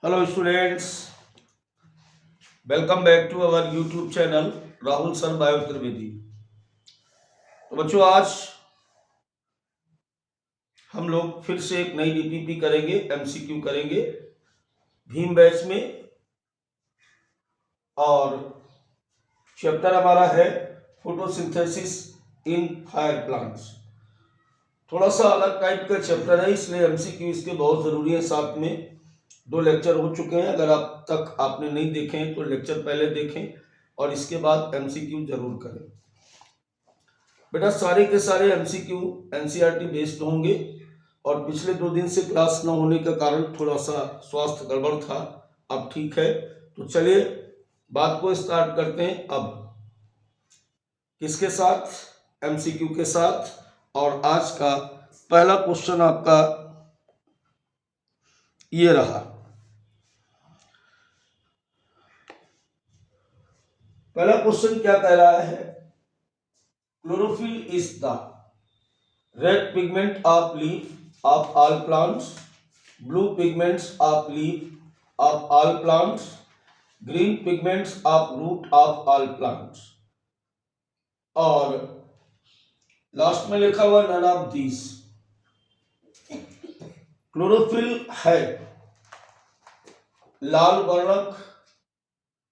Hello students, welcome back to our YouTube channel Rahul sir bio Trivedi. तो बच्चों आज हम लोग फिर से एक नई डीपीपी करेंगे, एमसीक्यू करेंगे भीम बैच में, और चैप्टर हमारा है फोटोसिंथेसिस इन हायर प्लांट्स। थोड़ा सा अलग टाइप का चैप्टर है, इसलिए एमसीक्यू इसके बहुत जरूरी है। साथ में 2 लेक्चर हो चुके हैं, अगर आप तक आपने नहीं देखे हैं तो लेक्चर पहले देखें और इसके बाद एमसीक्यू जरूर करें। बेटा सारे के सारे एमसीक्यू एनसीईआरटी बेस्ड होंगे, और पिछले 2 दिन से क्लास न होने के कारण थोड़ा सा स्वास्थ्य गड़बड़ था, अब ठीक है। तो चलिए बात को स्टार्ट करते हैं। अब किसके साथ? एमसीक्यू के साथ। और आज का पहला क्वेश्चन आपका ये रहा। पहला क्वेश्चन क्या कह रहा है? Chlorophyll is the red pigment of leaf of all plants, blue pigments of leaf of all plants, green pigments of root of all plants, और लास्ट में लिखा हुआ नन ऑफ दीज। क्लोरोफिल है लाल वर्णक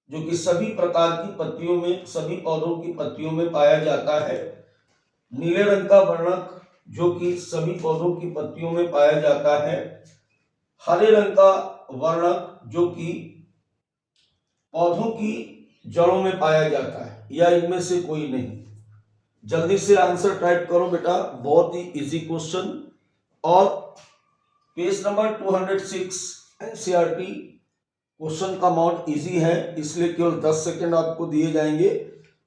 जो कि सभी प्रकार की पत्तियों में, सभी पौधों की पत्तियों में पाया जाता है। नीले रंग का वर्णक जो कि सभी पौधों की पत्तियों में पाया जाता है। हरे रंग का वर्णक जो कि पौधों की जड़ों में पाया जाता है, या इनमें से कोई नहीं। जल्दी से आंसर टाइप करो बेटा, बहुत ही इजी क्वेश्चन। और पेज नंबर 206 एनसीईआरटी क्वेश्चन का अमाउंट इजी है, इसलिए केवल 10 सेकंड आपको दिए जाएंगे।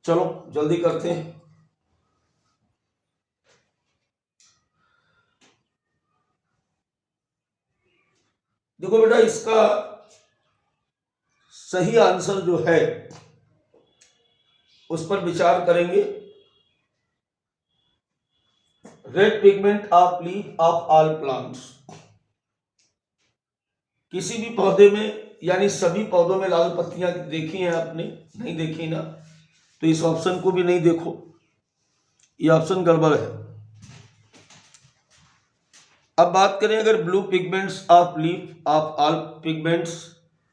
चलो जल्दी करते हैं। देखो बेटा, इसका सही आंसर जो है उस पर विचार करेंगे। Red pigment of leaf of all plants, किसी भी पौधे में यानी सभी पौधों में लाल पत्तियां देखी हैं आपने? नहीं देखी ना, तो इस ऑप्शन को भी नहीं देखो, ये ऑप्शन गड़बड़ है। अब बात करें अगर blue pigments of leaf of all pigments,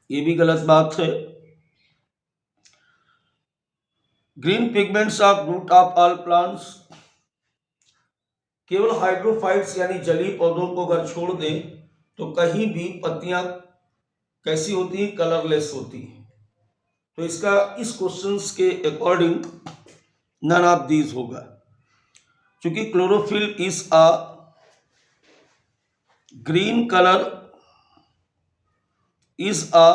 ये भी गलत बात है। Green pigments of root of all plants, केवल हाइड्रोफाइट्स यानी जलीय पौधों को अगर छोड़ दें तो कहीं भी पत्तियां कैसी होती हैं? कलरलेस होती हैं। तो इसका इस क्वेश्चंस के अकॉर्डिंग नन ऑफ दीज होगा, क्योंकि chlorophyll is a green colour, is a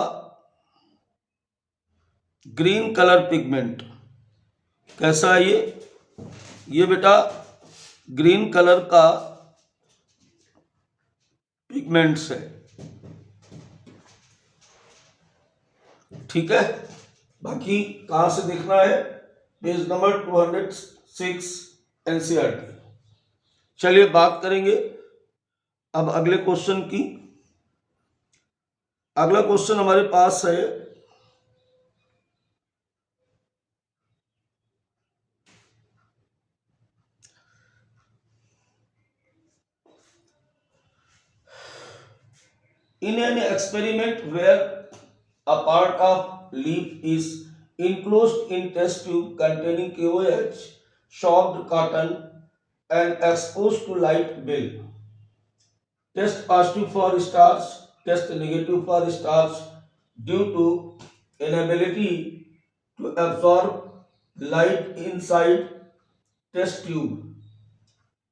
green colour pigment. कैसा है ये बेटा ग्रीन कलर का पिगमेंट्स है, ठीक है। बाकी कहां से देखना है? Page number 206 NCERT. चलिए बात करेंगे अब अगले क्वेश्चन की। अगला क्वेश्चन हमारे पास है in an experiment where a part of leaf is enclosed in test tube containing KOH, soaked cotton and exposed to light will. Test positive for starch, test negative for starch due to inability to absorb light inside test tube.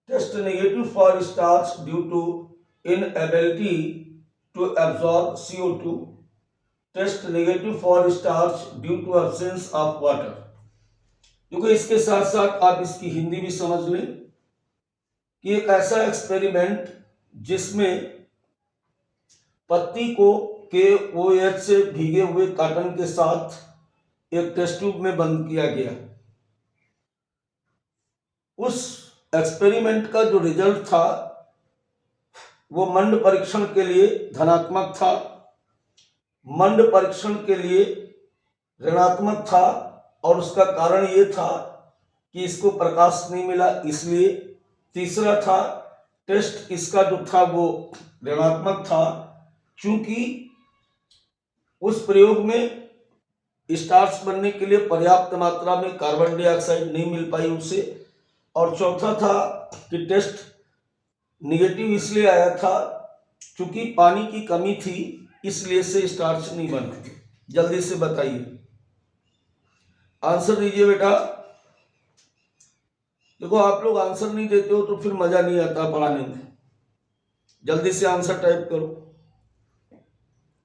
Test negative for starch due to inability to absorb CO2. Test negative for starch due to absence of water. देखो इसके साथ साथ आप इसकी हिंदी भी समझ लें कि एक ऐसा एक्सपेरिमेंट जिसमें पत्ती को KOH से भीगे हुए कॉटन के साथ एक टेस्ट ट्यूब में बंद किया गया। उस एक्सपेरिमेंट का जो रिजल्ट था वो मंड परीक्षण के लिए धनात्मक था, मंड परीक्षण के लिए ऋणात्मक था, और उसका कारण ये था कि इसको प्रकाश नहीं मिला इसलिए। तीसरा था टेस्ट इसका जो था वो ऋणात्मक था क्योंकि उस प्रयोग में स्टार्च बनने के लिए पर्याप्त मात्रा में कार्बन डाइऑक्साइड नहीं मिल पाई उसे। और चौथा था कि टेस्ट निगेटिव इसलिए आया था क्योंकि पानी की कमी थी, इसलिए से स्टार्च नहीं बना। जल्दी से बताइए, आंसर दीजिए बेटा। देखो आप लोग आंसर नहीं देते हो तो फिर मजा नहीं आता पढ़ाने में। जल्दी से आंसर टाइप करो।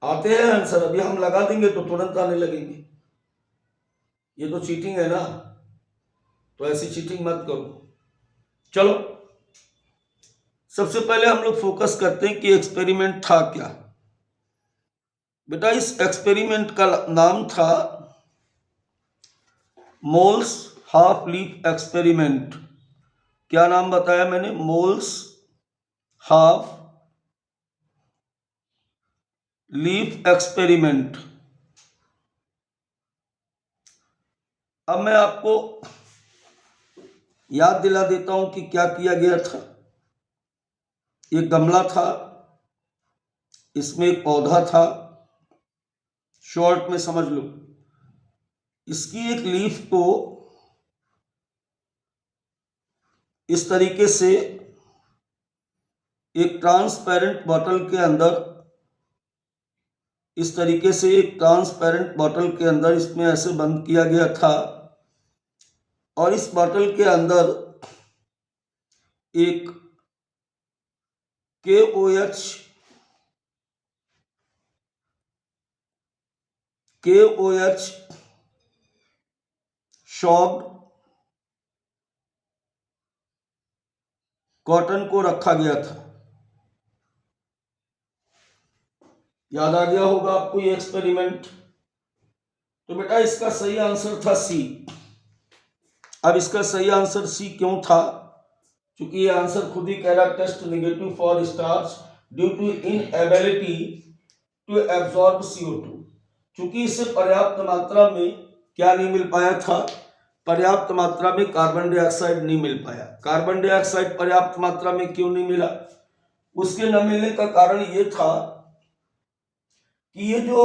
आते हैं आंसर? अभी हम लगा देंगे तो तुरंत आने लगेंगे। ये तो चीटिंग है ना, तो ऐसी चीटिंग मत करो। चलो सबसे पहले हम लोग फोकस करते हैं कि एक्सपेरिमेंट था क्या। बेटा इस एक्सपेरिमेंट का नाम था मोल्स हाफ लीफ एक्सपेरिमेंट। क्या नाम बताया मैंने? Moles half leaf experiment. अब मैं आपको याद दिला देता हूं कि क्या किया गया था। एक गमला था, इसमें एक पौधा था, शॉर्ट में समझ लो। इसकी एक लीफ को इस तरीके से एक ट्रांसपेरेंट बॉटल के अंदर, इस तरीके से एक ट्रांसपेरेंट बॉटल के अंदर इसमें ऐसे बंद किया गया था, और इस बॉटल के अंदर एक KOH शॉप्ड कॉटन को रखा गया था। याद आ गया होगा आपको ये एक्सपेरिमेंट। तो बेटा इसका सही आंसर था सी। अब इसका सही आंसर सी क्यों था? क्योंकि ये आंसर खुद ही कह रहा test negative for starch due to inability to absorb CO2। क्योंकि इसे पर्याप्त मात्रा में क्या नहीं मिल पाया था? पर्याप्त मात्रा में कार्बन डाइऑक्साइड नहीं मिल पाया। कार्बन डाइऑक्साइड पर्याप्त मात्रा में क्यों नहीं मिला? उसके न मिलने का कारण ये था कि ये जो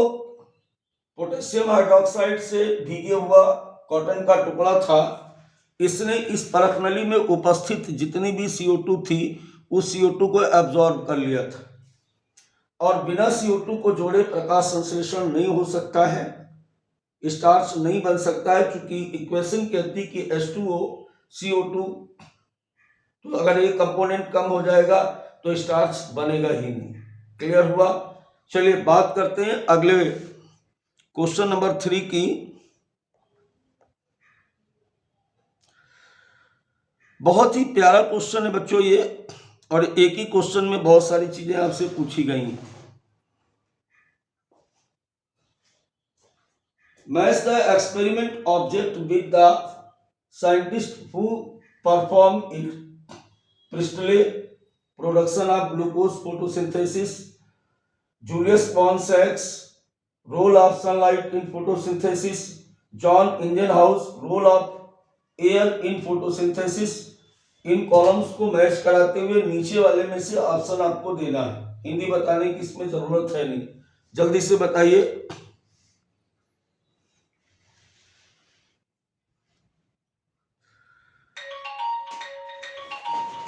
पोटेशियम हाइड्रोक्साइड से भीगे हुआ कॉटन का टुकड़ा था, इसने इस परखनली में उपस्थित जितनी भी CO2 थी उस CO2 को एब्जॉर्ब कर लिया था, और बिना CO2 को जोड़े प्रकाश संश्लेषण नहीं हो सकता है, स्टार्च नहीं बन सकता है। क्योंकि इक्वेशन कहती कि H2O CO2, तो अगर ये कंपोनेंट कम हो जाएगा तो स्टार्च बनेगा ही नहीं। क्लियर हुआ? चलिए बात करते हैं अगले क्वेश्चन नंबर 3 की। बहुत ही प्यारा क्वेश्चन है बच्चों ये, और एक ही क्वेश्चन में बहुत सारी चीजें आपसे पूछी गई हैं। Match the experiment object with the scientist who perform it. Priestley, production of glucose photosynthesis, Julius पॉन्सेक्स, role of sunlight in photosynthesis, John Ingenhousz, role of air in photosynthesis. इन कॉलम्स को मैच कराते हुए नीचे वाले में से ऑप्शन आपको देना है। हिंदी बताने की इसमें जरूरत है नहीं, जल्दी से बताइए।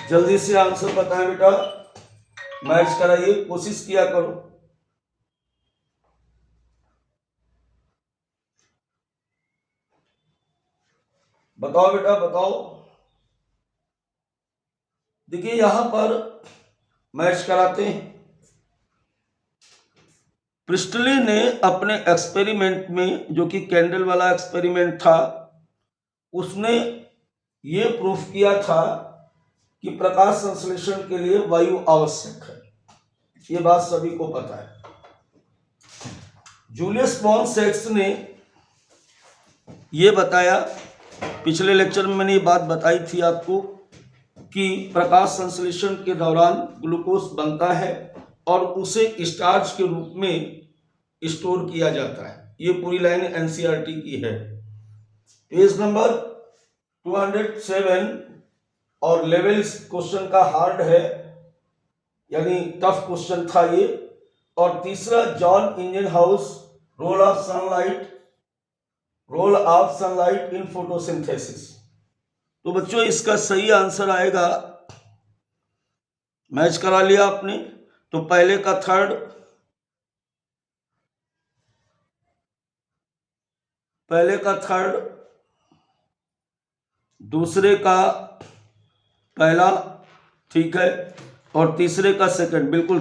जल्दी से आंसर बताएं बेटा, मैच कराइए, कोशिश किया करो। बताओ बेटा बताओ। देखिए यहां पर मैच कराते हैं। प्रिस्टले ने अपने एक्सपेरिमेंट में, जो कि कैंडल वाला एक्सपेरिमेंट था, उसने ये प्रूफ किया था कि प्रकाश संश्लेषण के लिए वायु आवश्यक है। ये बात सभी को पता है। जूलियस पॉन्सेक्स ने ये बताया, पिछले लेक्चर में मैंने ये बात बताई थी आपको, कि प्रकाश संश्लेषण के दौरान ग्लूकोज बनता है और उसे स्टार्च के रूप में स्टोर किया जाता है। ये पूरी लाइन एनसीईआरटी की है। पेज नंबर 207 और लेवल क्वेश्चन का हार्ड है, यानी टफ क्वेश्चन था ये। और तीसरा John Ingenhousz role of sunlight in photosynthesis. तो बच्चों इसका सही आंसर आएगा, मैच करा लिया आपने, तो पहले का थर्ड, दूसरे का पहला, ठीक है, और तीसरे का सेकंड, बिल्कुल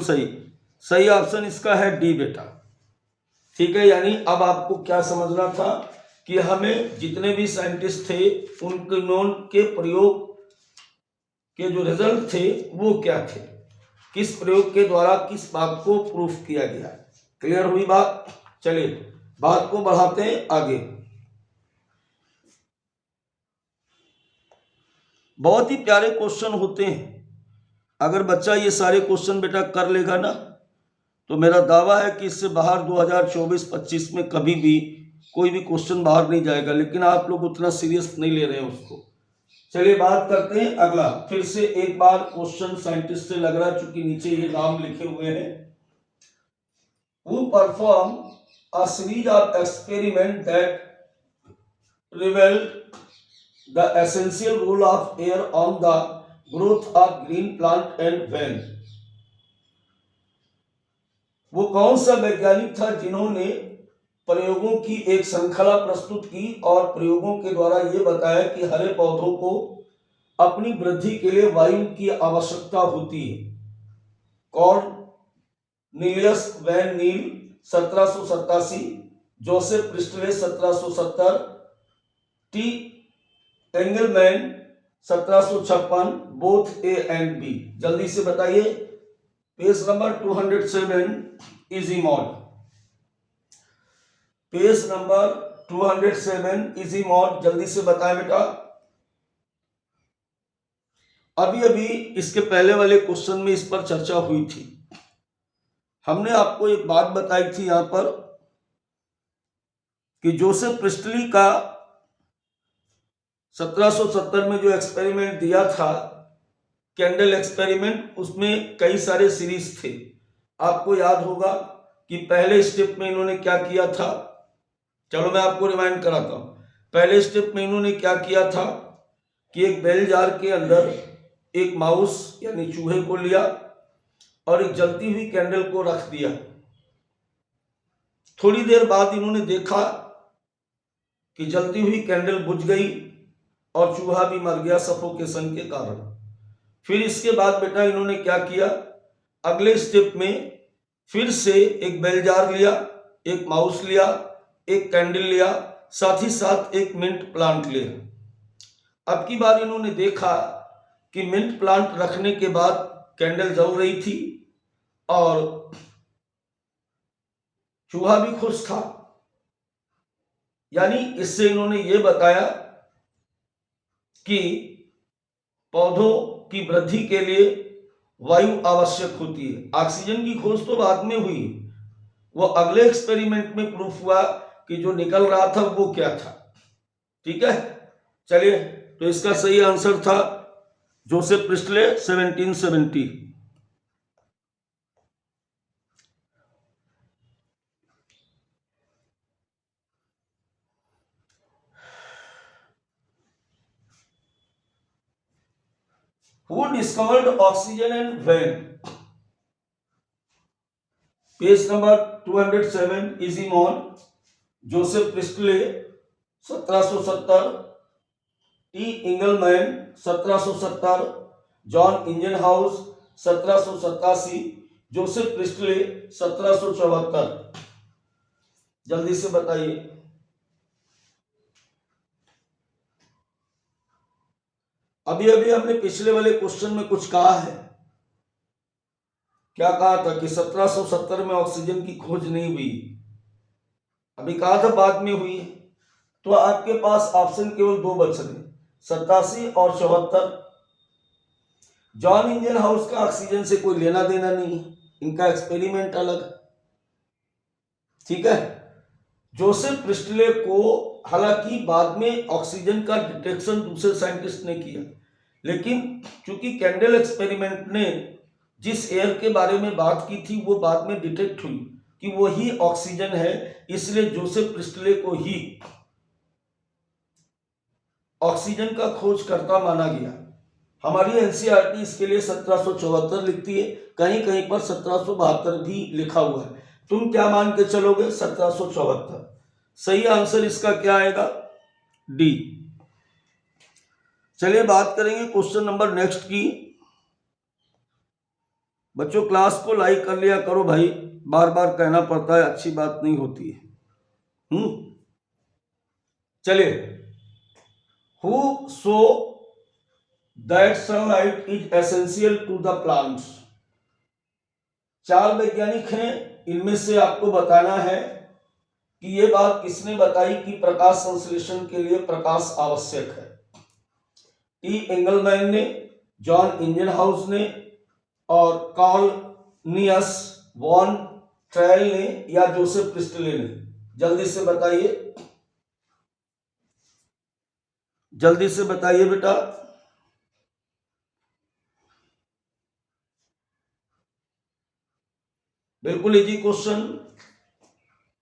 सही ऑप्शन इसका है डी बेटा। ठीक है, यानी अब आपको क्या समझना था कि हमें जितने भी साइंटिस्ट थे उनके प्रयोग के जो रिजल्ट थे वो क्या थे, किस प्रयोग के द्वारा किस बात को प्रूफ किया गया। क्लियर हुई बात? चलिए बात को बढ़ाते हैं आगे। बहुत ही प्यारे क्वेश्चन होते हैं, अगर बच्चा ये सारे क्वेश्चन बेटा कर लेगा ना, तो मेरा दावा है कि इससे बाहर 2024-25 में कभी भी कोई भी क्वेश्चन बाहर नहीं जाएगा, लेकिन आप लोग उतना सीरियस नहीं ले रहे हैं उसको। चलिए बात करते हैं अगला। फिर से एक बार क्वेश्चन साइंटिस्ट से लग रहा है, चूंकि नीचे ये नाम लिखे हुए हैं। Who perform a series of experiments that revealed the essential role of air on the growth of green plant and when? वो कौन सा वैज्ञानिक था जिन्होंने प्रयोगों की एक श्रृंखला प्रस्तुत की और प्रयोगों के द्वारा ये बताया कि हरे पौधों को अपनी वृद्धि के लिए वायु की आवश्यकता होती है? Cornelius van Niel 1787, Joseph Priestley 1770, T Engelmann 1756, both A and B. जल्दी से बताइए। Page number 207 easy mode, page number 207 easy mode, जल्दी से बताएं बेटा। अभी इसके पहले वाले क्वेश्चन में इस पर चर्चा हुई थी। हमने आपको एक बात बताई थी यहां पर कि जोसेफ प्रिस्टली का 1770 में जो एक्सपेरिमेंट दिया था, कैंडल एक्सपेरिमेंट, उसमें कई सारे सीरीज थे। आपको याद होगा कि पहले स्टेप में इन्होंने क्या किया था। चलो मैं आपको रिमाइंड कराता हूं। पहले स्टेप में इन्होंने क्या किया था कि एक बेल जार के अंदर एक माउस यानी चूहे को लिया और एक जलती हुई कैंडल को रख दिया। थोड़ी देर बाद इन्होंने देखा कि जलती हुई कैंडल बुझ गई और चूहा भी मर गया सफोकेशन के कारण। फिर इसके बाद बेटा इन्होंने क्या किया, अगले स्टेप में फिर से एक बेल जार लिया, एक माउस लिया, एक कैंडल लिया, साथ ही साथ एक मिंट प्लांट लिया। अब की बार इन्होंने देखा कि मिंट प्लांट रखने के बाद कैंडल जल रही थी और चूहा भी खुश था। यानी इससे इन्होंने ये बताया कि पौधों की वृद्धि के लिए वायु आवश्यक होती है। ऑक्सीजन की खोज तो बाद में हुई, वो अगले एक्सपेरिमेंट में प्रूफ हुआ कि जो निकल रहा था वो क्या था। ठीक है, चलिए, तो इसका सही आंसर था Joseph Priestley 1770। Who discovered oxygen and when? Page number 207 easy mode, Joseph Priestley 1770, T Engelmann 1770, John Ingenhousz 1787, Joseph Priestley 1774। जल्दी से बताइए। अभी हमने पिछले वाले क्वेश्चन में कुछ कहा है। क्या कहा था कि 1770 में ऑक्सीजन की खोज नहीं हुई, अभी कहा था बाद में हुई। तो आपके पास ऑप्शन केवल दो बच रहे, 87 और 74। जॉन इंजन हाउस का ऑक्सीजन से कोई लेना देना नहीं है, इनका एक्सपेरिमेंट अलग है। ठीक है। जोसेफ प्रिस्टले को हालांकि बाद में ऑक्सीजन का डिटेक्शन दूसरे साइंटिस्ट ने किया, लेकिन चूंकि कैंडल एक्सपेरिमेंट ने जिस एयर के बारे में बात की थी वो बाद में डिटेक्ट हुई कि वही ऑक्सीजन है, इसलिए जोसेफ प्रिस्टले को ही ऑक्सीजन का खोजकर्ता माना गया। हमारी एनसीईआरटी इसके लिए 1774 लिखती है, कहीं कहीं पर 1772 भी लिखा हुआ है। तुम क्या मान के चलोगे? 1774। सही आंसर इसका क्या आएगा? डी। चलिए बात करेंगे क्वेश्चन नंबर नेक्स्ट की। बच्चों क्लास को लाइक कर लिया करो भाई, बार बार कहना पड़ता है, अच्छी बात नहीं होती है। चलिए, who so that sunlight is essential to the plants. 4 वैज्ञानिक हैं, इनमें से आपको बताना है कि ये बात किसने बताई कि प्रकाश संश्लेषण के लिए प्रकाश आवश्यक है। टी एंगलमैन ने, जॉन इंजनहाउस ने, और कार्ल नियस वॉन ट्रायल ने, या जोसेफ प्रिस्टले ने? जल्दी से बताइए, जल्दी से बताइए बेटा। बिल्कुल इजी क्वेश्चन,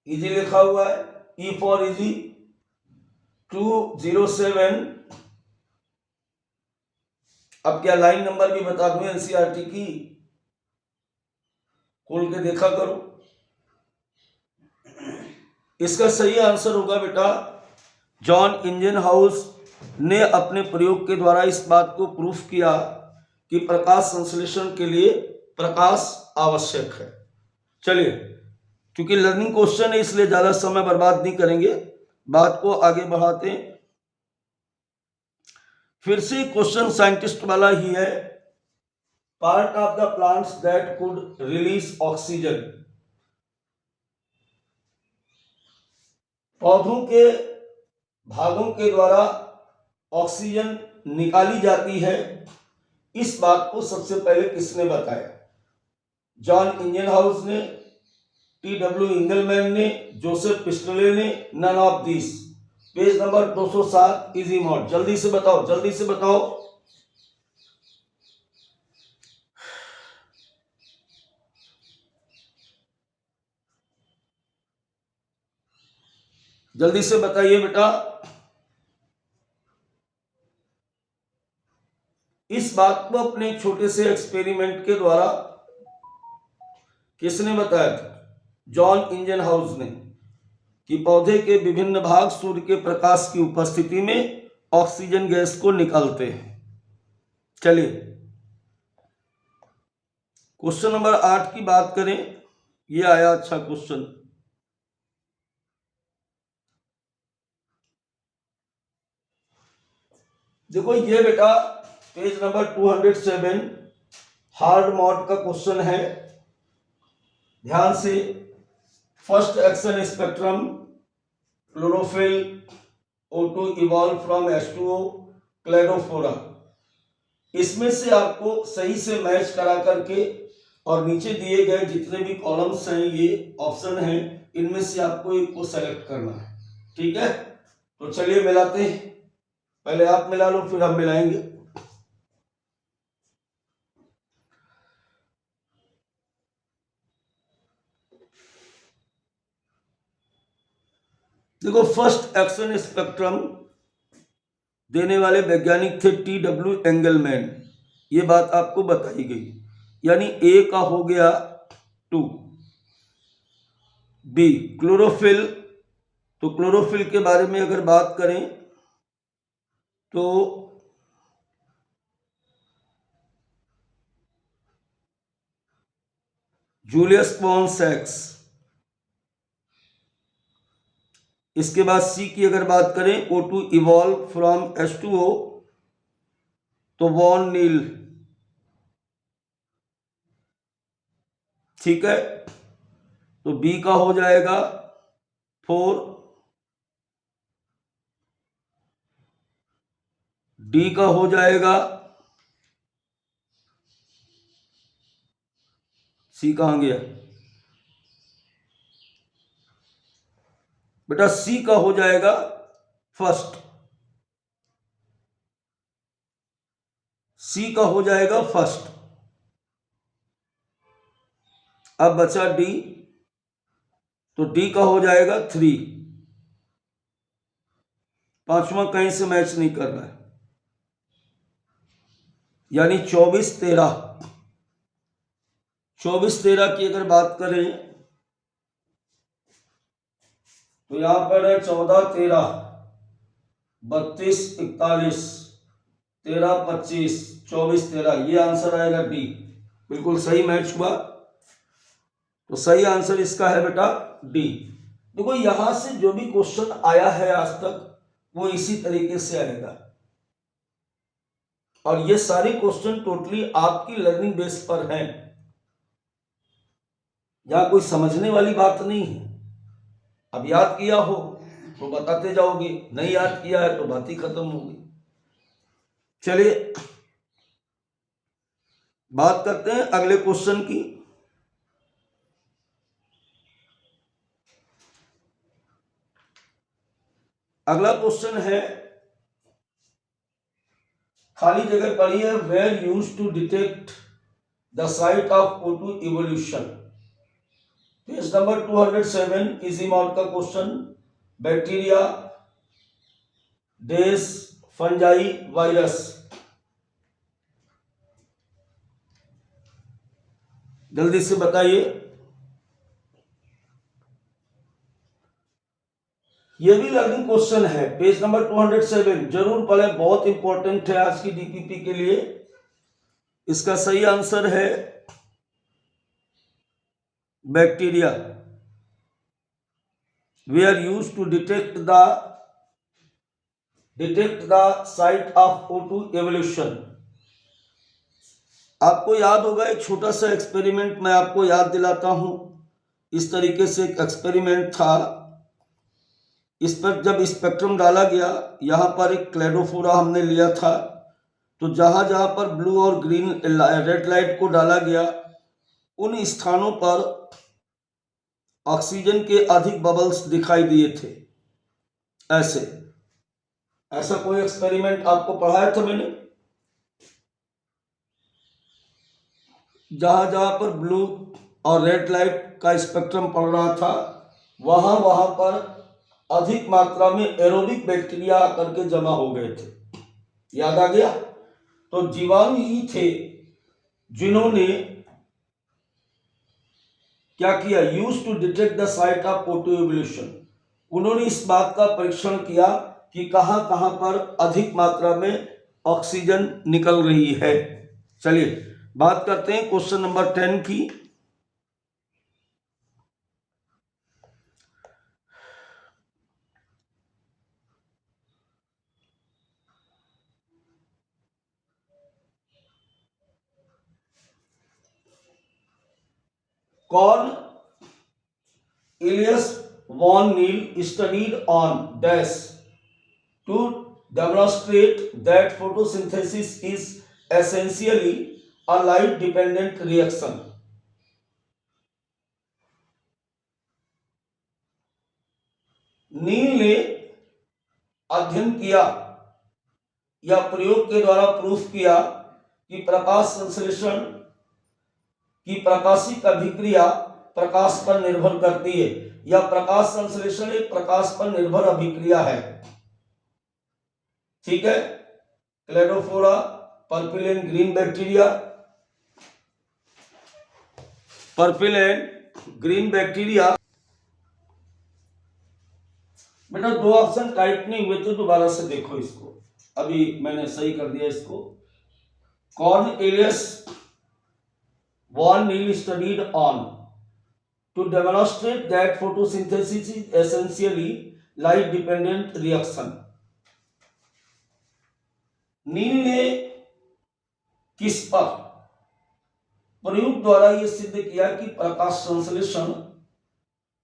इजी लिखा हुआ है, ई फॉर इजी। 207। अब क्या लाइन नंबर भी बता दूं एनसीईआरटी की? खोल के देखा करो। इसका सही आंसर होगा बेटा, जॉन इंजनहाउस ने अपने प्रयोग के द्वारा इस बात को प्रूफ किया कि प्रकाश संश्लेषण के लिए प्रकाश आवश्यक है। चलिए, क्योंकि लर्निंग क्वेश्चन है इसलिए ज्यादा समय बर्बाद नहीं करेंगे, बात को आगे बढ़ाते हैं। फिर से क्वेश्चन साइंटिस्ट वाला ही है। Part of the plants that could release oxygen. पौधों के भागों के द्वारा ऑक्सीजन निकाली जाती है, इस बात को सबसे पहले किसने बताया? जॉन इंजनहाउस ने, टी डब्ल्यू इंगलमैन ने, जोसेफ प्रिस्टले ने, none of this. Page number 207 easy mode. जल्दी से बताओ, जल्दी से बताओ। जल्दी से बताइए बेटा। इस बात को अपने छोटे से एक्सपेरिमेंट के द्वारा किसने बताया था? जॉन इंजनहाउस ने, कि पौधे के विभिन्न भाग सूर्य के प्रकाश की उपस्थिति में ऑक्सीजन गैस को निकालते हैं। चलिए क्वेश्चन नंबर 8 की बात करें। ये आया अच्छा क्वेश्चन। देखो ये बेटा पेज नंबर 207 हार्ड मॉड का क्वेश्चन है, ध्यान से। First action spectrum, chlorophyll, O2 evolve from H2O, Cladophora. इसमें से आपको सही से मैच करा करके और नीचे दिए गए जितने भी कॉलम्स हैं, ये ऑप्शन हैं, इनमें से आपको एक को सेलेक्ट करना है। ठीक है, तो चलिए मिलाते हैं। पहले आप मिला लो फिर हम मिलाएंगे। देखो फर्स्ट एक्शन स्पेक्ट्रम देने वाले वैज्ञानिक थे टी डब्ल्यू एंगलमैन, ये बात आपको बताई गई। यानी ए का हो गया 2। बी क्लोरोफिल, तो क्लोरोफिल के बारे में अगर बात करें तो जूलियस पॉल सैक्स। इसके बाद सी की अगर बात करें, O2 इवॉल्व फ्रॉम H2O, तो वॉन नील। ठीक है, तो बी का हो जाएगा 4। डी का हो जाएगा सी कहाँ गया बेटा? सी का हो जाएगा फर्स्ट, सी का हो जाएगा फर्स्ट। अब बचा डी, तो डी का हो जाएगा 3। पांचवा कहीं से मैच नहीं कर रहा है, यानी 24-13। 24-13 की अगर बात करें तो यहां पर है 14-13, 32-41, 13-25, 24-13, ये आंसर आएगा डी। बिल्कुल सही मैच हुआ, तो सही आंसर इसका है बेटा डी। देखो यहां से जो भी क्वेश्चन आया है आज तक वो इसी तरीके से आएगा, और ये सारे क्वेश्चन टोटली आपकी लर्निंग बेस पर हैं, यहां कोई समझने वाली बात नहीं है। अब याद किया हो तो बताते जाओगे, नहीं याद किया है तो बात ही खत्म होगी। चलिए बात करते हैं अगले क्वेश्चन की। अगला क्वेश्चन है, खाली जगह पड़ी है, where use to detect the site of O2 evolution. Page number 207 easy mode का क्वेश्चन। बैक्टीरिया, डेस, फंजाई, वायरस। जल्दी से बताइए। ये भी लर्निंग क्वेश्चन है, पेज नंबर 207, जरूर पढ़े, बहुत इंपॉर्टेंट है आज की डीपीपी के लिए। इसका सही आंसर है bacteria. We are use to detect the site of O2 evolution. आपको याद होगा एक छोटा सा एक्सपेरिमेंट मैं आपको याद दिलाता हूं। इस तरीके से एक एक्सपेरिमेंट था, इस पर जब स्पेक्ट्रम डाला गया, यहां पर एक क्लेडोफोरा हमने लिया था, तो जहां जहां पर ब्लू और ग्रीन रेड लाइट को डाला गया उन स्थानों पर ऑक्सीजन के अधिक बबल्स दिखाई दिए थे। ऐसा कोई एक्सपेरिमेंट आपको पढ़ाया था मैंने? जहां जहां पर ब्लू और रेड लाइट का स्पेक्ट्रम पड़ रहा था वहां पर अधिक मात्रा में एरोबिक बैक्टीरिया आकर के जमा हो गए थे। याद आ गया? तो जीवाणु ही थे जिन्होंने क्या किया, use to detect the site of O2 evolution. उन्होंने इस बात का परीक्षण किया कि कहां कहां पर अधिक मात्रा में ऑक्सीजन निकल रही है। चलिए बात करते हैं क्वेश्चन नंबर 10 की। Cornelius von Neil studied on dash to demonstrate that photosynthesis is essentially a light dependent reaction. नील ने अध्ययन किया या प्रयोग के द्वारा प्रूफ किया कि प्रकाश संश्लेषण की प्रकाशिक अभिक्रिया प्रकाश पर निर्भर करती है, या प्रकाश संश्लेषण एक प्रकाश पर निर्भर अभिक्रिया है। ठीक है, Cladophora, purple and green bacteria, purple and green bacteria. बेटा दो ऑप्शन टाइप नहीं हुए तो दोबारा से देखो इसको, अभी मैंने सही कर दिया इसको। Cornelius van Niel studied on to demonstrate that photosynthesis is essentially light dependent reaction. Niel ने किस पर प्रयोग द्वारा यह सिद्ध किया कि प्रकाश संश्लेषण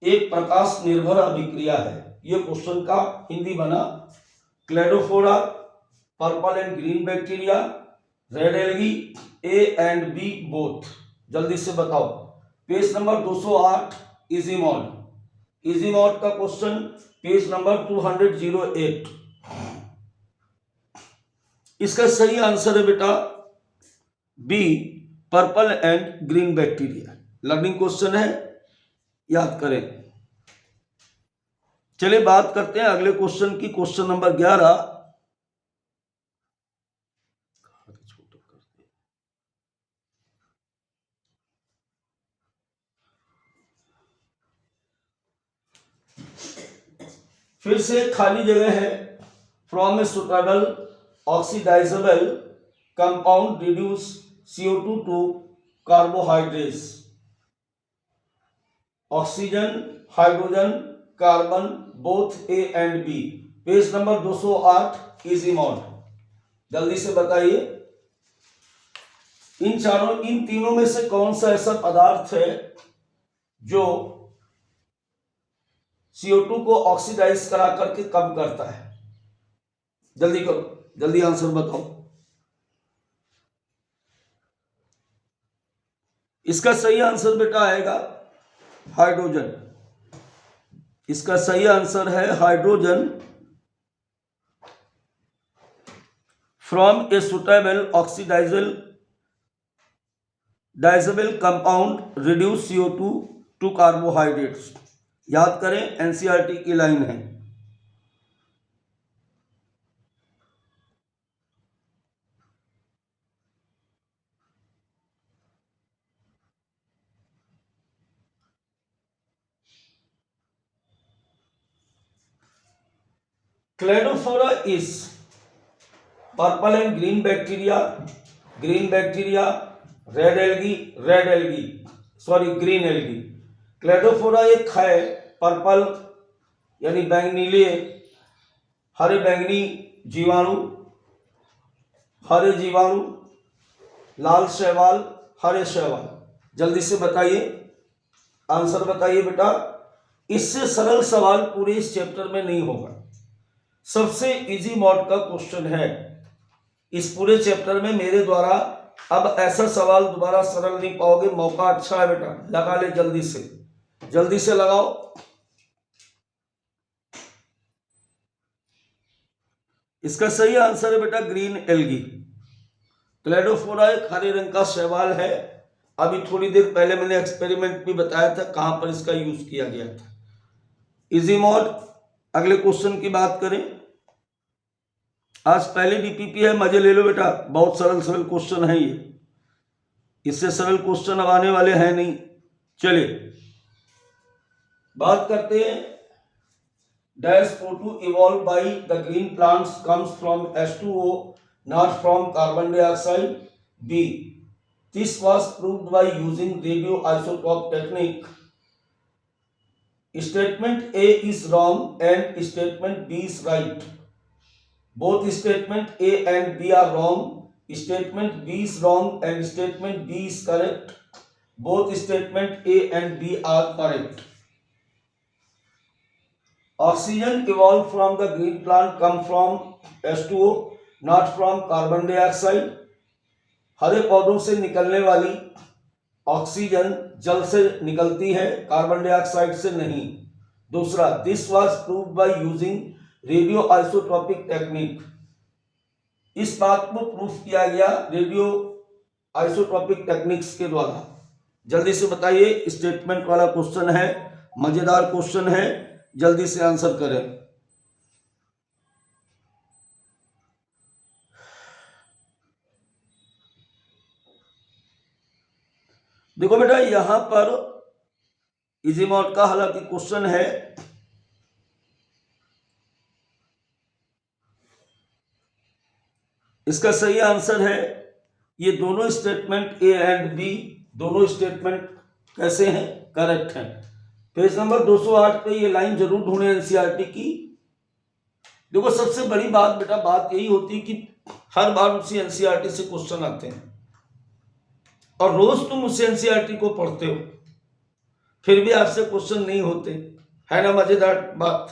एक प्रकाश निर्भर अभिक्रिया है। यह क्वेश्चन का हिंदी बना। Cladophora, purple and green bacteria, red algae, A and B both. जल्दी से बताओ page number 208 easy mode. Easy mode का क्वेश्चन पेज नंबर 208। इसका सही आंसर है बेटा B, purple and green bacteria. Learning question है, याद करें। चलिए बात करते हैं अगले क्वेश्चन की, क्वेश्चन नंबर 11। फिर से खाली जगह है। From a suitable oxidisable compound reduce CO2 to carbohydrates. Oxygen, hydrogen, carbon, both A and B. Page number 208 easy mode. जल्दी से बताइए इन तीनों में से कौन सा ऐसा पदार्थ है जो CO2 को ऑक्सीडाइज करा करके कम करता है? जल्दी करो, जल्दी आंसर बताओ। इसका सही आंसर बेटा आएगा हाइड्रोजन। इसका सही आंसर है hydrogen. From a suitable oxidisable compound reduce CO2 to carbohydrates. याद करें, एनसीईआरटी की लाइन है। Cladophora is purple and green bacteria, red algae, sorry green algae. Cladophora एक है पर्पल यानी बैंगनीले, हरे बैंगनी जीवाणु, हरे जीवाणु, लाल शैवाल, हरे शैवाल। जल्दी से बताइए, आंसर बताइए बेटा। इससे सरल सवाल पूरे इस चैप्टर में नहीं होगा। सबसे इजी मॉड का क्वेश्चन है इस पूरे चैप्टर में मेरे द्वारा। अब ऐसा सवाल दोबारा सरल नहीं पाओगे। मौका अच्छा है बेटा, लगा ले जल्दी से लगाओ। इसका सही आंसर है बेटा ग्रीन एल्गी। क्लेडोफोरा एक हरे रंग का शैवाल है। अभी थोड़ी देर पहले मैंने एक्सपेरिमेंट भी बताया था कहां पर इसका यूज किया गया था। Easy mod. अगले क्वेश्चन की बात करें। आज पहले डीपीपी है, मजे ले लो बेटा। बहुत सरल क्वेश्चन है ये, इससे सरल क्वेश्चन अब आने वाले हैं नहीं। चलिए बात करते हैं। Dash O2 evolved by the green plants comes from H2O, not from carbon dioxide. B. This was proved by using radioisotope technique. Statement A is wrong and statement B is right. Both statement A and B are wrong. Statement B is wrong and statement B is correct. Both statement A and B are correct. Oxygen evolved from the green plant come from H2O, not from carbon dioxide. हरे पौधों से निकलने वाली oxygen जल से निकलती है, carbon dioxide से नहीं। दूसरा, this was proved by using radio isotopic technique. इस बात को प्रूफ किया गया रेडियो आइसोटोपिक टेक्निक्स के द्वारा। जल्दी से बताइए, स्टेटमेंट वाला क्वेश्चन है, मजेदार क्वेश्चन है, जल्दी से आंसर करें। देखो बेटा, यहां पर इजी मॉड का हालांकि क्वेश्चन है। इसका सही आंसर है ये दोनों स्टेटमेंट ए एंड बी, दोनों स्टेटमेंट कैसे हैं? करेक्ट हैं। पेज नंबर 208 पे ये लाइन जरूर ढूंढे एनसीईआरटी की। देखो सबसे बड़ी बात बेटा, बात यही होती है कि हर बार उसी एनसीईआरटी से क्वेश्चन आते हैं और रोज तुम उस एनसीईआरटी को पढ़ते हो, फिर भी आपसे क्वेश्चन नहीं होते, है ना मजेदार बात।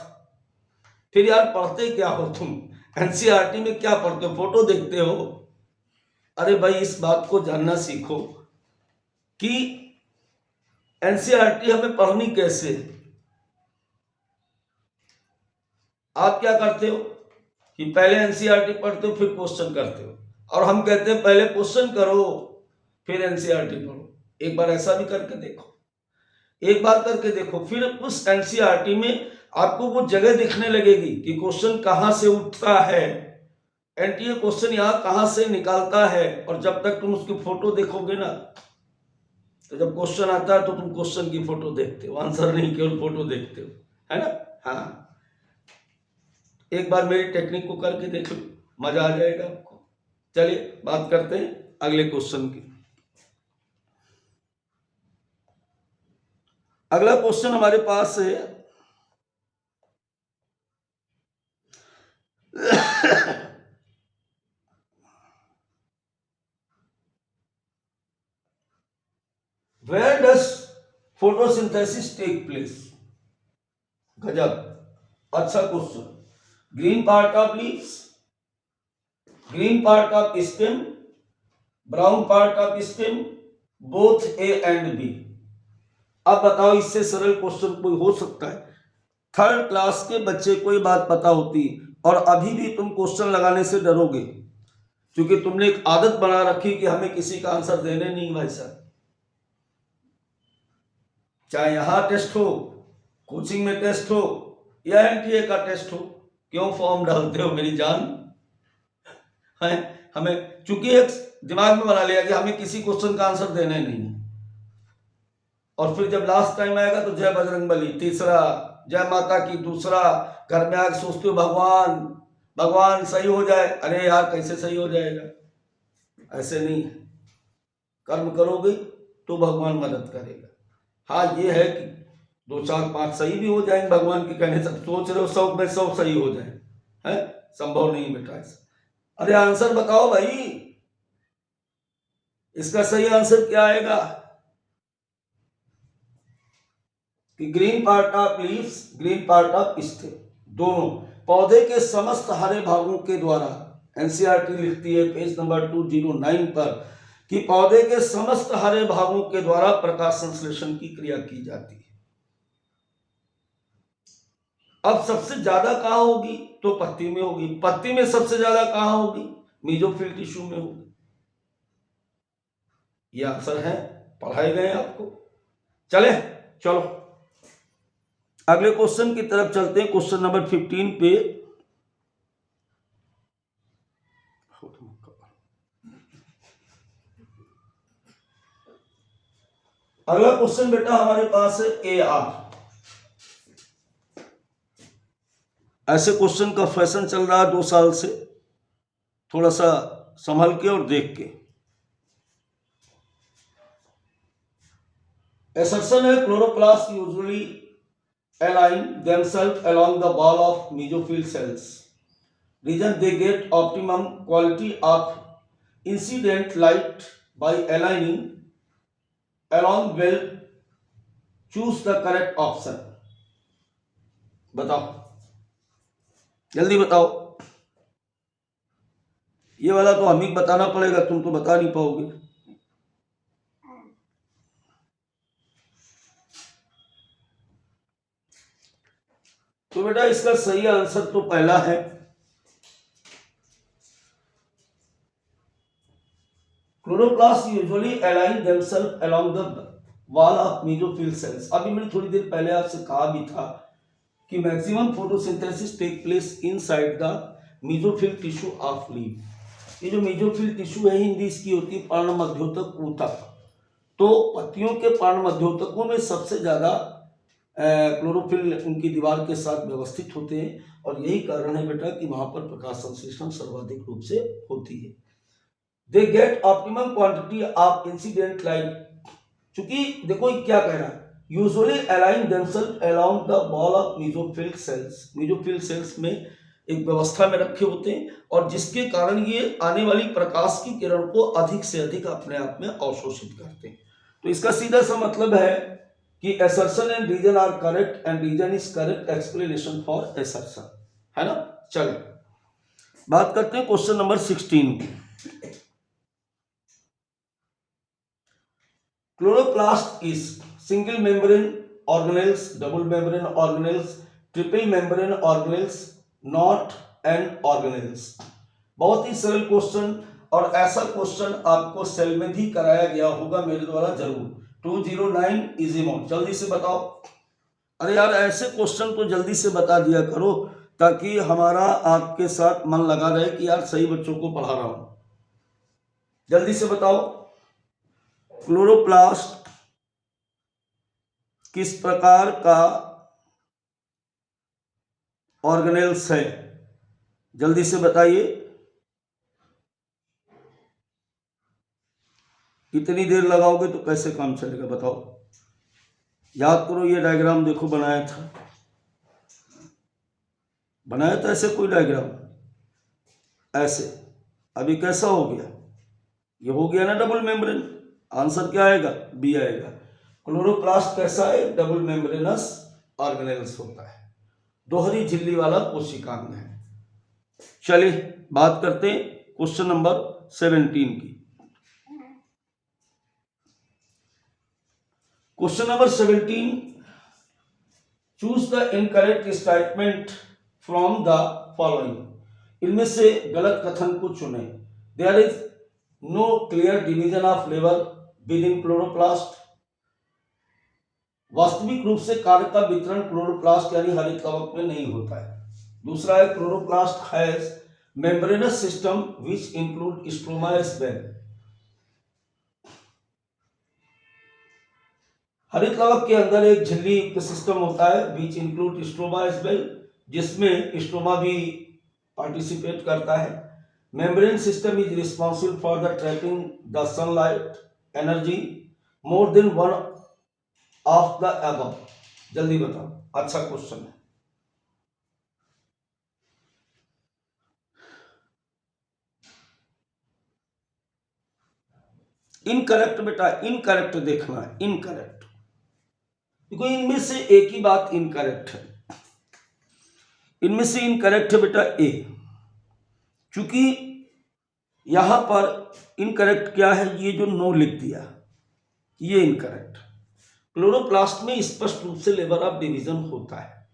फिर यार पढ़ते क्या हो तुम? एनसीईआरटी में क्या पढ़ते हो? फोटो देखते हो? अरे भाई इस बात को जानना सीखो कि एनसीईआरटी हमें पढ़नी कैसे? आप क्या करते हो कि पहले एनसीईआरटी पढ़ते हो फिर क्वेश्चन करते हो, और हम कहते हैं पहले क्वेश्चन करो फिर एनसीईआरटी पढ़ो। एक बार ऐसा भी करके देखो, एक बार करके देखो, फिर उस एनसीईआरटी में आपको वो जगह दिखने लगेगी कि क्वेश्चन कहां से उठता है, एनटीए क्वेश्चन यहां कहां से निकालता है। और जब तक तुम उसकी फोटो देखोगे ना, तो जब क्वेश्चन आता है तो तुम क्वेश्चन की फोटो देखते हो, आंसर नहीं केवल फोटो देखते हो, है ना? हाँ, एक बार मेरी टेक्निक को करके देख लो, मजा आ जाएगा आपको। चलिए बात करते हैं अगले क्वेश्चन की। अगला क्वेश्चन हमारे पास है Where does photosynthesis take place? गजब, अच्छा question. Green part of leaves, green part of stem, brown part of stem, both A and B. अब बताओ, इससे सरल क्वेश्चन कोई हो सकता है? थर्ड क्लास के बच्चे को ये बात पता होती, और अभी भी तुम क्वेश्चन लगाने से डरोगे क्योंकि तुमने एक आदत बना रखी कि हमें किसी का आंसर देने नहीं भाई साहब। चाहे यहां टेस्ट हो, कोचिंग में टेस्ट हो, या एनटीए का टेस्ट हो, क्यों फॉर्म डालते हो मेरी जान? है हमें चूंकि एक दिमाग में बना लिया कि हमें किसी क्वेश्चन का आंसर देने नहीं है, और फिर जब लास्ट टाइम आएगा तो जय बजरंगबली तीसरा, जय माता की दूसरा, घर में आके सोचते हो भगवान भगवान सही हो जाए। अरे यार कैसे सही हो जाएगा? ऐसे नहीं, कर्म करोगे तो भगवान मदद करेगा। हाँ ये है कि 2 4 5 सही भी हो जाएंगे भगवान के कहने से। सोच रहे हो 100 में 100 सही हो जाए, है संभव नहीं बेटा ऐसा। अरे आंसर बताओ भाई, इसका सही आंसर क्या आएगा? कि green part of leaves, green part of stem, दोनों पौधे के समस्त हरे भागों के द्वारा, एनसीईआरटी लिखती है पेज नंबर 209 पर कि पौधे के समस्त हरे भागों के द्वारा प्रकाश संश्लेषण की क्रिया की जाती है। अब सबसे ज्यादा कहां होगी? तो पत्ती में होगी। पत्ती में सबसे ज्यादा कहां होगी? मेसोफिल टिश्यू में होगी। ये आंसर है, पढ़ाए गए आपको। चले चलो अगले क्वेश्चन की तरफ चलते हैं। क्वेश्चन नंबर 15 पे अगला क्वेश्चन बेटा हमारे पास है AR। ऐसे क्वेश्चन का फैशन चल रहा है 2 साल से, थोड़ा सा संभल के और देख के। Assertion है chloroplast usually align themselves along the wall of mesophyll cells. Reason they get optimum quality of incident light by aligning along well. Choose the correct option. बताओ जल्दी बताओ। ये वाला तो हमें बताना पड़ेगा, तुम तो बता नहीं पाओगे। तो बेटा इसका सही आंसर तो पहला है, chloroplast usually align themselves along the wall of mesophyll cells. अभी मैंने थोड़ी देर पहले आपसे कहा भी था कि maximum photosynthesis take place inside the mesophyll tissue of leaf. ये जो मेसोफिल टिश्यू है हिंदी इसकी होती है पर्ण मध्योतक ऊतक। तो पत्तियों के पर्ण मध्योतकों में सबसे ज्यादा क्लोरोफिल उनकी दीवार के साथ व्यवस्थित होते हैं, और यही कारण है बेटा कि वहां पर प्रकाश संश्लेषण सर्वाधिक रूप से होती है। They get optimum quantity of incident light. चूंकि देखो ये क्या कह रहा है, usually align themselves along the wall of mesophyll cells. Mesophyll cells में एक व्यवस्था में रखे होते हैं, और जिसके कारण ये आने वाली प्रकाश की किरण को अधिक से अधिक अपने आप में अवशोषित करते हैं। तो इसका सीधा सा मतलब है कि assertion and reason are correct, and reason is correct explanation for assertion, है ना? चलिए बात करते हैं क्वेश्चन नंबर 16 की। Chloroplast is single membrane organelles, double membrane organelles, triple membrane organelles, not and organelles. बहुत ही सरल क्वेश्चन, और ऐसा क्वेश्चन आपको सेल में भी कराया गया होगा मेरे द्वारा जरूर। 209 इजी मोड, जल्दी से बताओ। अरे यार ऐसे क्वेश्चन तो जल्दी से बता दिया करो ताकि हमारा आपके साथ मन लगा रहे कि यार सही बच्चों को पढ़ा रहा हूं। जल्दी से बताओ, क्लोरोप्लास्ट किस प्रकार का ऑर्गेनेल्स है? जल्दी से बताइए। इतनी देर लगाओगे तो कैसे काम चलेगा बताओ। याद करो, ये डायग्राम देखो बनाया था ऐसे कोई डायग्राम, ऐसे। अभी कैसा हो गया? ये हो गया ना डबल मेम्ब्रेन। आंसर क्या आएगा? बी आएगा। क्लोरोप्लास्ट कैसा है? डबल मेम्ब्रेनस ऑर्गेनेल्स होता है, दोहरी झिल्ली वाला कोशिकांग है। चलिए बात करते हैं क्वेश्चन नंबर 17 की। Question number 17, choose the incorrect statement from the following. इनमें से गलत कथन को चुने। There is no clear division of level within chloroplast. वास्तविक रूप से कार्य का वितरण क्लोरोप्लास्ट यानी हरित कवक में नहीं होता है। दूसरा है chloroplast has membranous system which include stroma as well. हरित कवक के अंदर एक झिल्ली युक्त सिस्टम होता है which include stroma as well, जिसमें स्ट्रोमा भी पार्टिसिपेट करता है। Membrane system is responsible for the trapping the sunlight energy more than one of the above. जल्दी बताओ, अच्छा क्वेश्चन है। इनकरेक्ट बेटा, इनकरेक्ट देखना है, इनकरेक्ट। देखो इनमें से एक ही बात इनकरेक्ट है। इनमें से इनकरेक्ट है बेटा ए, क्योंकि यहां पर इनकरेक्ट क्या है? ये जो नो लिख दिया ये इनकरेक्ट। क्लोरोप्लास्ट में स्पष्ट रूप से लेवल ऑफ डिवीजन होता है।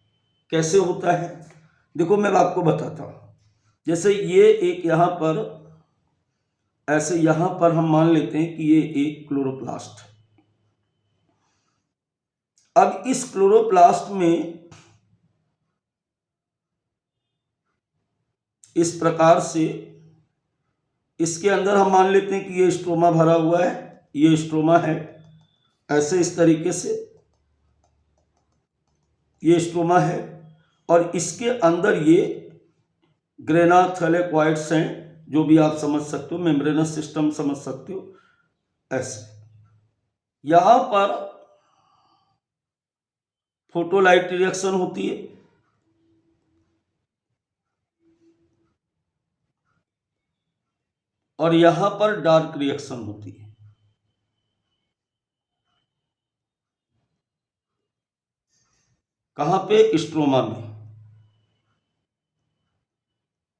कैसे होता है? देखो मैं आपको बताता हूं। जैसे ये एक यहां पर, ऐसे यहां पर हम मान लेते हैं कि ये एक क्लोरोप्लास्ट है। अब इस क्लोरोप्लास्ट में इस प्रकार से, इसके अंदर हम मान लेते हैं कि ये स्ट्रोमा भरा हुआ है, ये स्ट्रोमा है, ऐसे इस तरीके से ये स्ट्रोमा है, और इसके अंदर ये ग्रेना थैलेक्वाइड्स हैं, जो भी आप समझ सकते हो, मेम्ब्रेनस सिस्टम समझ सकते हो। ऐसे यहां पर फोटोलाइट रिएक्शन होती है, और यहां पर डार्क रिएक्शन होती है। कहां पे? स्ट्रोमा में।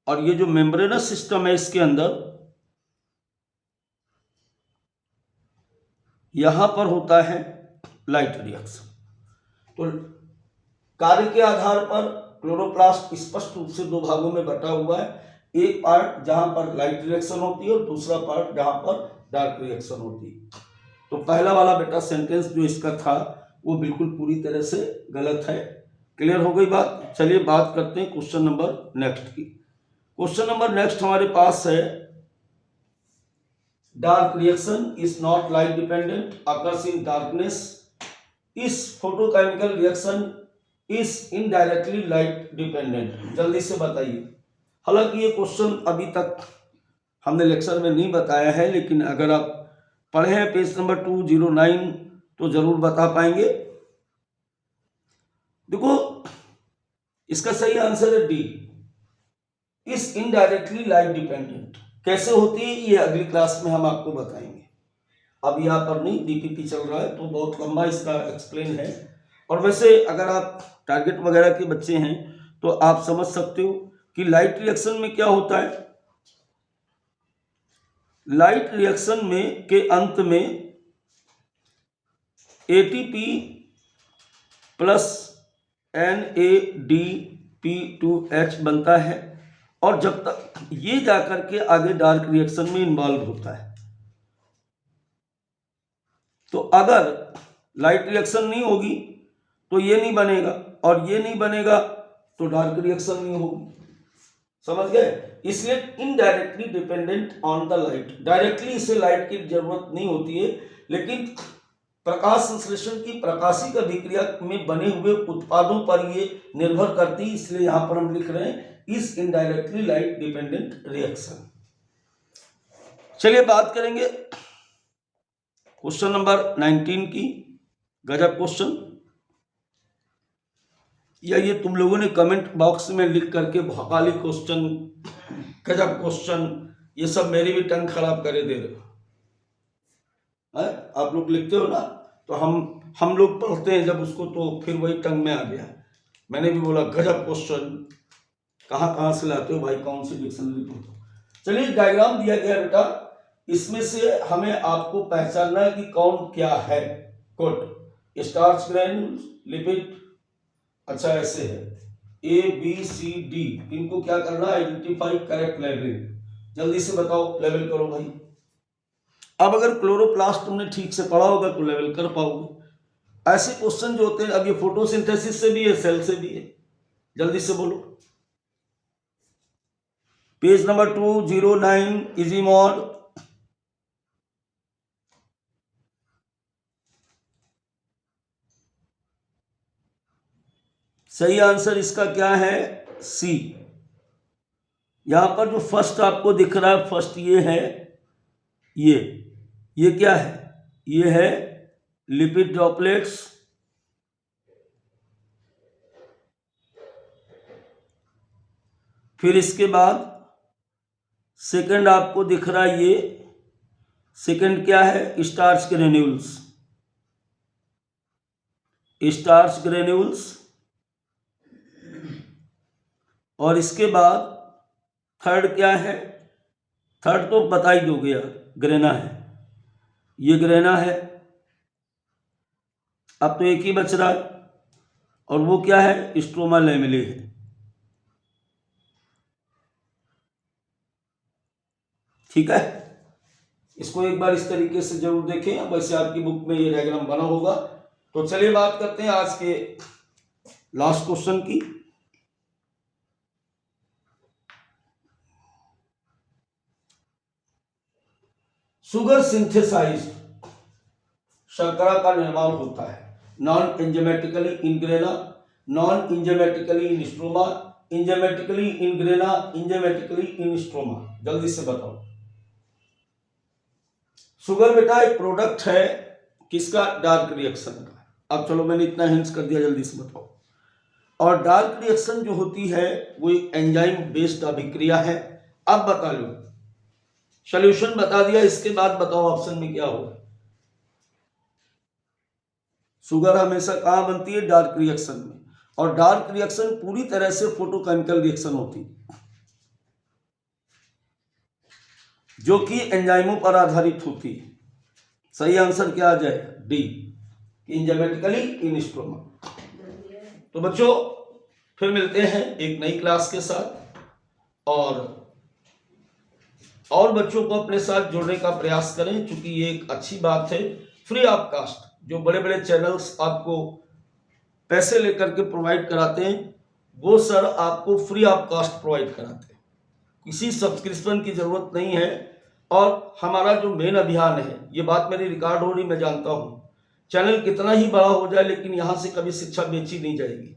और ये जो मेम्ब्रेनस सिस्टम है इसके अंदर, यहां पर होता है लाइट रिएक्शन। तो कार्य के आधार पर क्लोरोप्लास्ट स्पष्ट रूप से दो भागों में बटा हुआ है। एक पार्ट जहां पर लाइट रिएक्शन होती है और दूसरा पार्ट जहां पर डार्क रिएक्शन होती है। तो पहला वाला बेटा सेंटेंस जो इसका था वो बिल्कुल पूरी तरह से गलत है। क्लियर हो गई बात? चलिए बात करते हैं क्वेश्चन नंबर नेक्स्ट की। क्वेश्चन नंबर नेक्स्ट हमारे पास है, dark reaction is not light dependent, occurs in darkness, is photochemical reaction is indirectly light dependent. जल्दी से बताइए। हालांकि ये क्वेश्चन अभी तक हमने लेक्चर में नहीं बताया है, लेकिन अगर आप पढ़े हैं पेज नंबर 209 तो जरूर बता पाएंगे। देखो इसका सही आंसर है D, is indirectly light dependent. कैसे होती है ये अगली क्लास में हम आपको बताएंगे। अब यहाँ पर नहीं, डीपीपी चल रहा है तो बहुत लंबा इसका एक्सप्लेन है। और वैसे अगर आप टारगेट वगैरह के बच्चे हैं तो आप समझ सकते हो कि लाइट रिएक्शन में क्या होता है। लाइट रिएक्शन में के अंत में ATP प्लस NADP2H बनता है, और जब तक ये जाकर के आगे डार्क रिएक्शन में इन्वॉल्व होता है, तो अगर लाइट रिएक्शन नहीं होगी तो ये नहीं बनेगा, और ये नहीं बनेगा तो डार्क रिएक्शन नहीं होगी। समझ गए? इसलिए indirectly dependent on the light. Directly इसे लाइट की जरूरत नहीं होती है, लेकिन प्रकाश संश्लेषण की प्रकाशिक अभिक्रिया में बने हुए उत्पादों पर ये निर्भर करती है। इसलिए यहां पर हम लिख रहे हैं is indirectly light dependent reaction. चलिए बात करेंगे क्वेश्चन नंबर 19 की। गजब क्वेश्चन, या ये तुम लोगों ने कमेंट बॉक्स में लिख करके भौकाली क्वेश्चन, गजब क्वेश्चन, ये सब मेरी भी टंग खराब करे दे रहे हो। आप लोग लिखते हो ना, तो हम लोग पढ़ते हैं जब उसको, तो फिर वही टंग में आ गया। मैंने भी बोला गजब क्वेश्चन, कहाँ से लाते हो भाई, कौन सी डिक्शनरी पढ़ते हो। चलिए डायग्राम दिया गया बेटा, इसमें से हमें आपको पहचानना है कि कौन क्या है। गुड। स्टार्च ग्रैन्यूल्स, लिपिड, अच्छा ऐसे है ABCD, इनको क्या करना, आइडेंटिफाई, करेक्ट लेवलिंग। जल्दी से बताओ, लेवल करो भाई। अब अगर क्लोरोप्लास्ट तुमने ठीक से पढ़ा होगा तो लेवल कर पाओगे। ऐसे क्वेश्चन जो होते हैं, अब ये फोटोसिंथेसिस से भी है, सेल से भी है, जल्दी से बोलो। Page number 209 easy mod. सही आंसर इसका क्या है, सी। यहां पर जो फर्स्ट आपको दिख रहा है, फर्स्ट ये है, ये क्या है, ये है लिपिड ड्रॉपलेट्स। फिर इसके बाद सेकंड आपको दिख रहा है, ये सेकंड क्या है, स्टार्च ग्रेन्यूल्स, स्टार्च ग्रेन्यूल्स। और इसके बाद थर्ड क्या है, थर्ड तो बता ही दोगे यार, ग्रेना है, ये ग्रेना है। अब तो एक ही बच रहा है, और वो क्या है, स्ट्रोमा लैमेले है। ठीक है, इसको एक बार इस तरीके से जरूर देखें। वैसे आपकी बुक में ये डायग्राम बना होगा। तो चलिए बात करते हैं आज के लास्ट क्वेश्चन की। शुगर सिंथेसाइज्ड, शर्करा का निर्माण होता है नॉन एंजाइमेटिकली इन ग्रेना, नॉन एंजाइमेटिकली इन स्ट्रोमा, एंजाइमेटिकली इन ग्रेना, एंजाइमेटिकली इन स्ट्रोमा। जल्दी से बताओ। शुगर बेटा एक प्रोडक्ट है किसका, डार्क रिएक्शन का। अब चलो मैंने इतना हिंट्स कर दिया, जल्दी से बताओ। और डार्क रिएक्शन जो होती है वो एंजाइम बेस्ड अभिक्रिया है। अब बता लो, सॉल्यूशन बता दिया, इसके बाद बताओ ऑप्शन में क्या होगा। शुगर हमेशा कहां बनती है, डार्क रिएक्शन में। और डार्क रिएक्शन पूरी तरह से फोटोकेमिकल रिएक्शन होती है, जो कि एंजाइमों पर आधारित होती है। सही आंसर क्या आ जाए, डी, एंजाइमेटिकली इन स्ट्रोमा। तो बच्चों फिर मिलते हैं एक नई क्लास के साथ, और बच्चों को अपने साथ जोड़ने का प्रयास करें, क्योंकि ये एक अच्छी बात है। फ्री ऑफ कास्ट जो बड़े बड़े चैनल्स आपको पैसे लेकर के प्रोवाइड कराते हैं, वो सर आपको फ्री ऑफ कास्ट प्रोवाइड कराते हैं, किसी सब्सक्रिप्शन की जरूरत नहीं है। और हमारा जो मेन अभियान है, ये बात मेरी रिकॉर्ड हो रही, मैं जानता हूँ, चैनल कितना ही बड़ा हो जाए लेकिन यहाँ से कभी शिक्षा बेची नहीं जाएगी।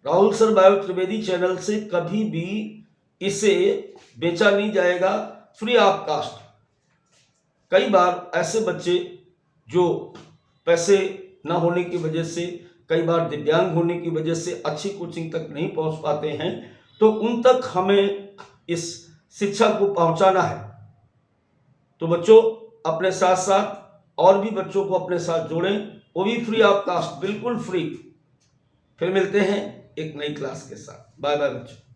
Rahul sir bio Trivedi channel से कभी भी इसे बेचा नहीं जाएगा, फ्री ऑफ कास्ट। कई बार ऐसे बच्चे जो पैसे न होने की वजह से, कई बार दिव्यांग होने की वजह से अच्छी कोचिंग तक नहीं पहुंच पाते हैं, तो उन तक हमें इस शिक्षा को पहुंचाना है। तो बच्चों अपने साथ साथ और भी बच्चों को अपने साथ जोड़ें, वो भी फ्री ऑफ कास्ट, बिल्कुल फ्री। फिर मिलते हैं एक नई क्लास के साथ। बाय बाय बच्चों।